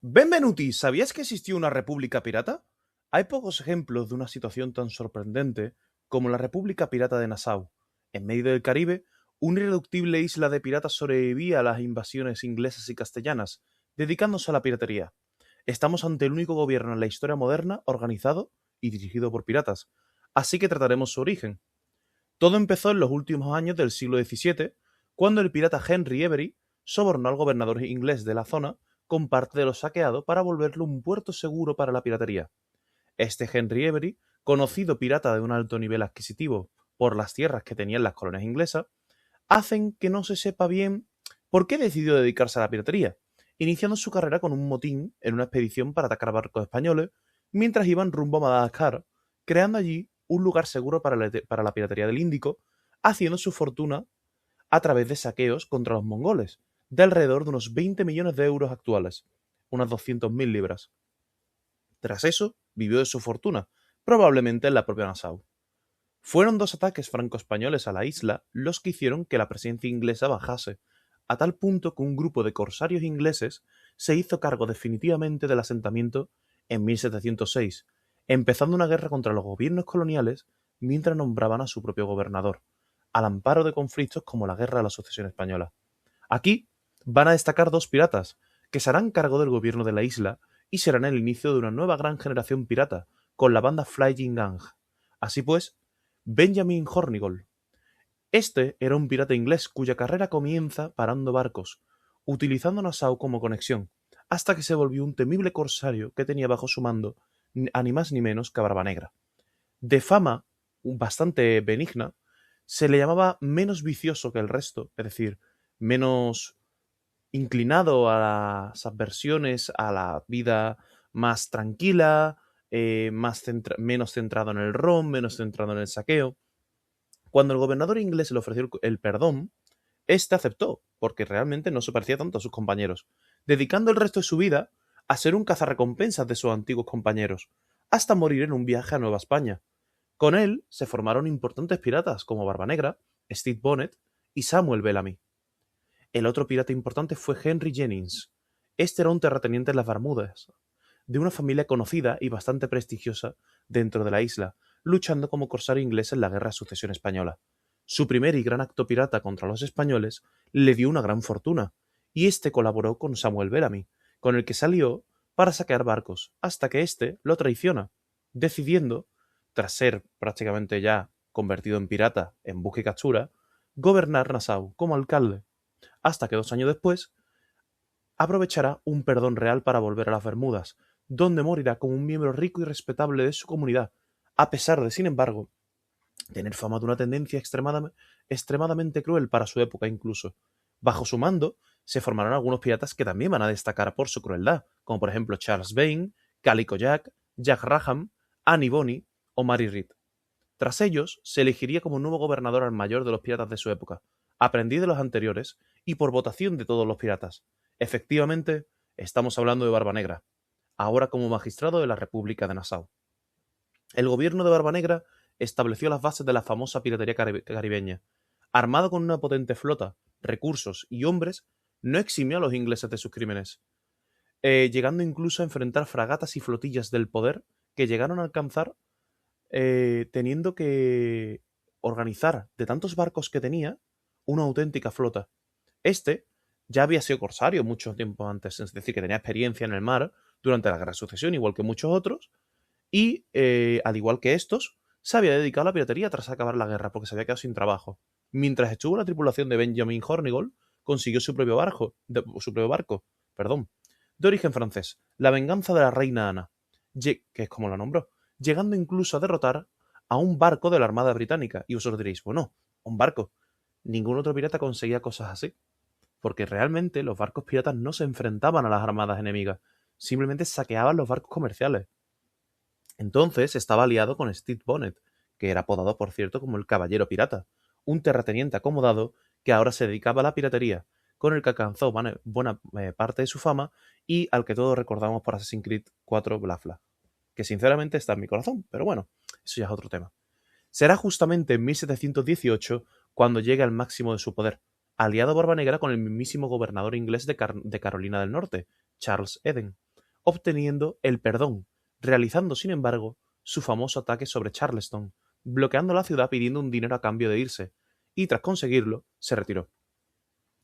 Benvenuti, ¿sabías que existió una república pirata? Hay pocos ejemplos de una situación tan sorprendente como la República Pirata de Nassau. En medio del Caribe, una irreductible isla de piratas sobrevivía a las invasiones inglesas y castellanas, dedicándose a la piratería. Estamos ante el único gobierno en la historia moderna organizado y dirigido por piratas, así que trataremos su origen. Todo empezó en los últimos años del siglo XVII, cuando el pirata Henry Every sobornó al gobernador inglés de la zona con parte de lo saqueado para volverlo un puerto seguro para la piratería. Este Henry Every, conocido pirata de un alto nivel adquisitivo por las tierras que tenían las colonias inglesas, hacen que no se sepa bien por qué decidió dedicarse a la piratería, iniciando su carrera con un motín en una expedición para atacar barcos españoles mientras iban rumbo a Madagascar, creando allí un lugar seguro para la piratería del Índico, haciendo su fortuna a través de saqueos contra los mongoles, de alrededor de unos 20 millones de euros actuales, unas 200.000 libras. Tras eso, vivió de su fortuna, probablemente en la propia Nassau. Fueron dos ataques franco-españoles a la isla los que hicieron que la presencia inglesa bajase, a tal punto que un grupo de corsarios ingleses se hizo cargo definitivamente del asentamiento en 1706, empezando una guerra contra los gobiernos coloniales mientras nombraban a su propio gobernador, al amparo de conflictos como la Guerra de la Sucesión Española. Aquí van a destacar dos piratas, que se harán cargo del gobierno de la isla y serán el inicio de una nueva gran generación pirata, con la banda Flying Gang. Así pues, Benjamin Hornigold. Este era un pirata inglés cuya carrera comienza parando barcos, utilizando Nassau como conexión, hasta que se volvió un temible corsario que tenía bajo su mando a ni más ni menos que a Barba Negra. De fama bastante benigna, se le llamaba menos vicioso que el resto, es decir, menos inclinado a las adversiones, a la vida más tranquila, menos centrado en el ron, menos centrado en el saqueo. Cuando el gobernador inglés le ofreció el perdón, este aceptó, porque realmente no se parecía tanto a sus compañeros, dedicando el resto de su vida a ser un cazarrecompensas de sus antiguos compañeros, hasta morir en un viaje a Nueva España. Con él se formaron importantes piratas como Barba Negra, Steve Bonnet y Samuel Bellamy. El otro pirata importante fue Henry Jennings. Este era un terrateniente en las Bermudas, de una familia conocida y bastante prestigiosa dentro de la isla, luchando como corsario inglés en la Guerra de Sucesión Española. Su primer y gran acto pirata contra los españoles le dio una gran fortuna, y este colaboró con Samuel Bellamy, con el que salió para saquear barcos, hasta que éste lo traiciona, decidiendo, tras ser prácticamente ya convertido en pirata en busca y captura, gobernar Nassau como alcalde, hasta que 2 años después aprovechará un perdón real para volver a las Bermudas, donde morirá como un miembro rico y respetable de su comunidad, a pesar de, sin embargo, tener fama de una tendencia extremadamente cruel para su época incluso. Bajo su mando se formaron algunos piratas que también van a destacar por su crueldad, como por ejemplo Charles Vane, Calico Jack, Jack Raham, Annie Bonny o Mary Read. Tras ellos, se elegiría como nuevo gobernador al mayor de los piratas de su época, aprendiz de los anteriores y por votación de todos los piratas. Efectivamente, estamos hablando de Barba Negra, ahora como magistrado de la República de Nassau. El gobierno de Barba Negra estableció las bases de la famosa piratería caribeña. Armado con una potente flota, recursos y hombres, no eximió a los ingleses de sus crímenes, llegando incluso a enfrentar fragatas y flotillas del poder que llegaron a alcanzar teniendo que organizar de tantos barcos que tenía una auténtica flota. Este ya había sido corsario mucho tiempo antes, es decir, que tenía experiencia en el mar durante la Guerra de Sucesión, igual que muchos otros, y al igual que estos, se había dedicado a la piratería tras acabar la guerra porque se había quedado sin trabajo. Mientras estuvo en la tripulación de Benjamin Hornigold, consiguió su propio barco, perdón, de origen francés, la venganza de la reina Ana, que es como la nombró, llegando incluso a derrotar a un barco de la Armada Británica. Y vosotros diréis, bueno, un barco. Ningún otro pirata conseguía cosas así, porque realmente los barcos piratas no se enfrentaban a las armadas enemigas, simplemente saqueaban los barcos comerciales. Entonces estaba aliado con Steve Bonnet, que era apodado, por cierto, como el Caballero Pirata, un terrateniente acomodado que ahora se dedicaba a la piratería, con el que alcanzó buena parte de su fama y al que todos recordamos por Assassin's Creed 4 Black Flag, que sinceramente está en mi corazón, pero bueno, eso ya es otro tema. Será justamente en 1718 cuando llega al máximo de su poder, aliado Barba Negra con el mismísimo gobernador inglés de Carolina del Norte, Charles Eden, obteniendo el perdón, realizando sin embargo su famoso ataque sobre Charleston, bloqueando la ciudad pidiendo un dinero a cambio de irse, y tras conseguirlo, se retiró.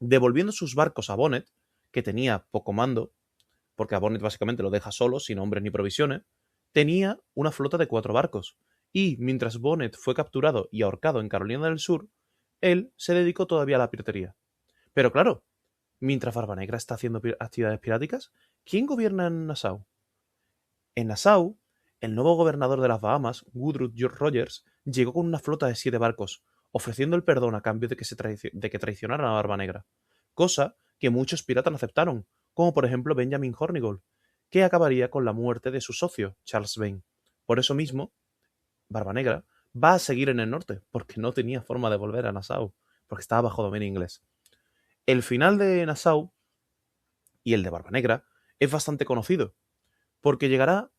Devolviendo sus barcos a Bonnet, que tenía poco mando, porque a Bonnet básicamente lo deja solo, sin hombres ni provisiones, tenía una flota de 4 barcos, y mientras Bonnet fue capturado y ahorcado en Carolina del Sur, él se dedicó todavía a la piratería. Pero claro, mientras Barbanegra está haciendo actividades piráticas, ¿quién gobierna en Nassau? En Nassau, el nuevo gobernador de las Bahamas, Woodrow Rogers, llegó con una flota de 7 barcos, ofreciendo el perdón a cambio de que traicionaran a Barbanegra, cosa que muchos piratas no aceptaron, como por ejemplo Benjamin Hornigold, que acabaría con la muerte de su socio, Charles Vane. Por eso mismo, Barbanegra va a seguir en el norte, porque no tenía forma de volver a Nassau, porque estaba bajo dominio inglés. El final de Nassau y el de Barbanegra es bastante conocido, porque llegará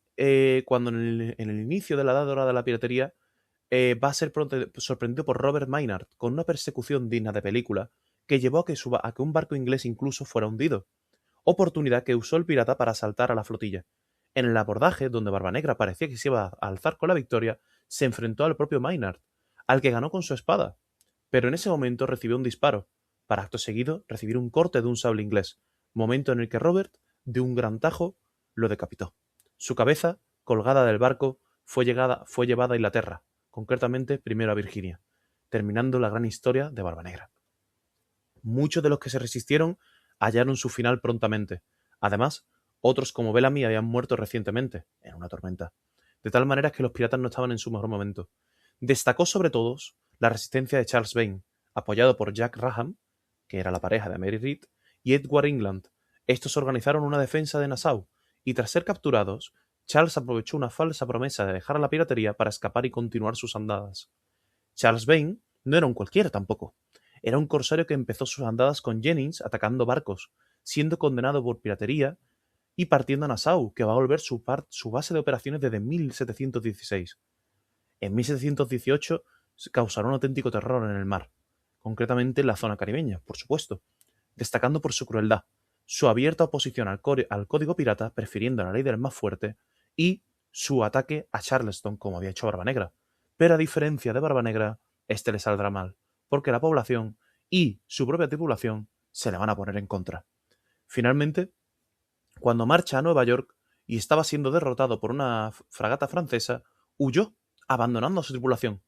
cuando en el inicio de la Edad Dorada de la piratería va a ser sorprendido por Robert Maynard con una persecución digna de película que llevó a que un barco inglés incluso fuera hundido, oportunidad que usó el pirata para asaltar a la flotilla. En el abordaje, donde Barbanegra parecía que se iba a alzar con la victoria, se enfrentó al propio Maynard, al que ganó con su espada, pero en ese momento recibió un disparo, para acto seguido recibir un corte de un sable inglés, momento en el que Robert, de un gran tajo, lo decapitó. Su cabeza, colgada del barco, fue llevada a Inglaterra, concretamente primero a Virginia, terminando la gran historia de Barbanegra. Muchos de los que se resistieron hallaron su final prontamente. Además, otros como Bellamy habían muerto recientemente, en una tormenta, de tal manera que los piratas no estaban en su mejor momento. Destacó sobre todos la resistencia de Charles Vane, apoyado por Jack Raham, que era la pareja de Mary Read, y Edward England. Estos organizaron una defensa de Nassau, y tras ser capturados, Charles aprovechó una falsa promesa de dejar a la piratería para escapar y continuar sus andadas. Charles Vane no era un cualquiera tampoco. Era un corsario que empezó sus andadas con Jennings atacando barcos, siendo condenado por piratería y partiendo a Nassau, que va a volver su base de operaciones desde 1716. En 1718 causará un auténtico terror en el mar, concretamente en la zona caribeña, por supuesto, destacando por su crueldad, su abierta oposición al código pirata, prefiriendo la ley del más fuerte, y su ataque a Charleston, como había hecho Barbanegra. Pero a diferencia de Barbanegra, este le saldrá mal, porque la población y su propia tripulación se le van a poner en contra. Finalmente, cuando marcha a Nueva York y estaba siendo derrotado por una fragata francesa, huyó, abandonando a su tripulación,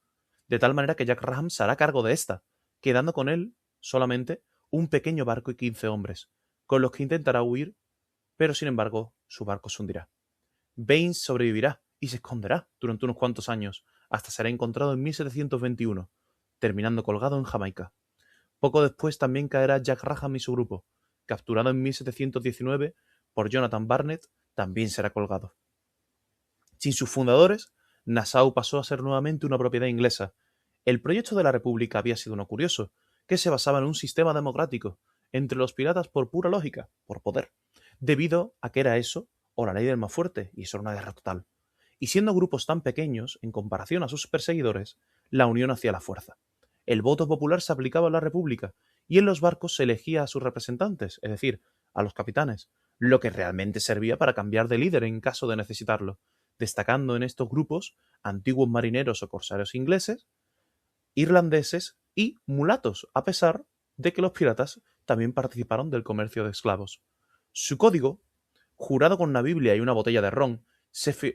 de tal manera que Jack Raham se hará cargo de esta, quedando con él solamente un pequeño barco y 15 hombres, con los que intentará huir, pero sin embargo su barco se hundirá. Vane sobrevivirá y se esconderá durante unos cuantos años, hasta ser encontrado en 1721, terminando colgado en Jamaica. Poco después también caerá Jack Raham y su grupo. Capturado en 1719 por Jonathan Barnett, también será colgado. Sin sus fundadores, Nassau pasó a ser nuevamente una propiedad inglesa. El proyecto de la República había sido uno curioso, que se basaba en un sistema democrático, entre los piratas por pura lógica, por poder, debido a que era eso o la ley del más fuerte, y eso era una guerra total. Y siendo grupos tan pequeños en comparación a sus perseguidores, la unión hacía la fuerza. El voto popular se aplicaba a la República, y en los barcos se elegía a sus representantes, es decir, a los capitanes, lo que realmente servía para cambiar de líder en caso de necesitarlo, destacando en estos grupos antiguos marineros o corsarios ingleses, irlandeses y mulatos, a pesar de que los piratas también participaron del comercio de esclavos. Su código, jurado con una Biblia y una botella de ron,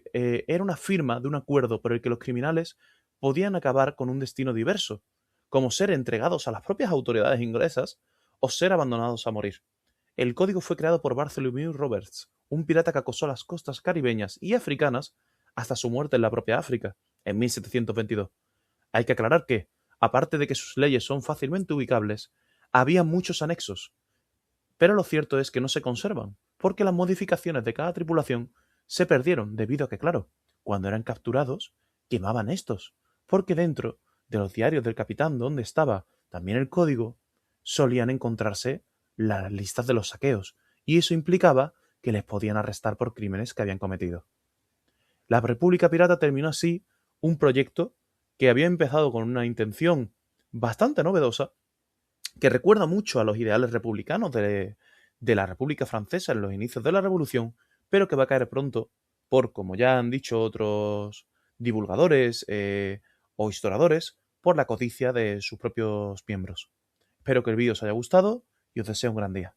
era una firma de un acuerdo por el que los criminales podían acabar con un destino diverso, como ser entregados a las propias autoridades inglesas o ser abandonados a morir. El código fue creado por Bartholomew Roberts, un pirata que acosó las costas caribeñas y africanas hasta su muerte en la propia África, en 1722. Hay que aclarar que, aparte de que sus leyes son fácilmente ubicables, había muchos anexos, pero lo cierto es que no se conservan, porque las modificaciones de cada tripulación se perdieron debido a que, claro, cuando eran capturados, quemaban estos, porque dentro de los diarios del capitán donde estaba también el código, solían encontrarse las listas de los saqueos, y eso implicaba que les podían arrestar por crímenes que habían cometido. La República Pirata terminó así un proyecto que había empezado con una intención bastante novedosa, que recuerda mucho a los ideales republicanos de la República Francesa en los inicios de la Revolución, pero que va a caer pronto por, como ya han dicho otros divulgadores o historiadores, por la codicia de sus propios miembros. Espero que el vídeo os haya gustado y os deseo un gran día.